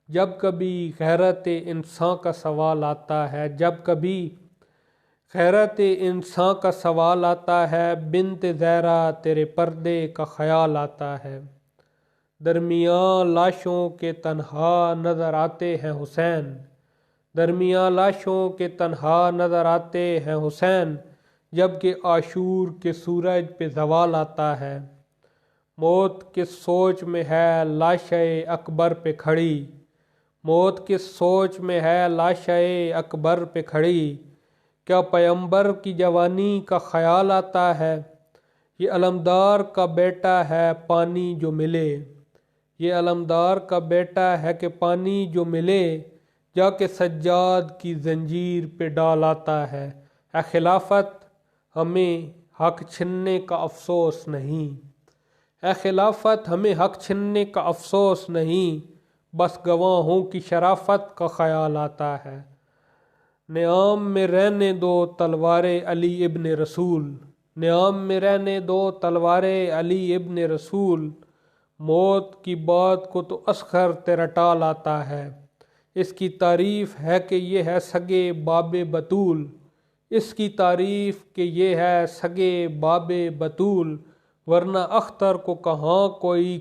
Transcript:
جب کبھی غیرت انسان کا سوال آتا ہے، جب کبھی غیرت انسان کا سوال آتا ہے، بنت زہرا تیرے پردے کا خیال آتا ہے۔ درمیان لاشوں کے تنہا نظر آتے ہیں حسین، درمیان لاشوں کے تنہا نظر آتے ہیں حسین، جبکہ عاشور کے سورج پہ زوال آتا ہے۔ موت کس سوچ میں ہے لاشِ اکبر پہ کھڑی، موت کس سوچ میں ہے لاشِ اکبر پہ کھڑی، کیا پیمبر کی جوانی کا خیال آتا ہے؟ یہ علمدار کا بیٹا ہے پانی جو ملے، یہ علمدار کا بیٹا ہے کہ پانی جو ملے، جا کے سجاد کی زنجیر پہ ڈال آتا ہے۔ اے خلافت ہمیں حق چھننے کا افسوس نہیں، اے خلافت ہمیں حق چھننے کا افسوس نہیں، بس گواہوں کی شرافت کا خیال آتا ہے۔ نیام میں رہنے دو تلوار علی ابن رسول، نیام میں رہنے دو تلوار علی ابن رسول، موت کی بات کو تو اصغر تیرا ٹال آتا ہے۔ اس کی تعریف ہے کہ یہ ہے سگے باب بطول، اس کی تعریف کہ یہ ہے سگے باب بطول، ورنہ اختر کو کہاں کوئی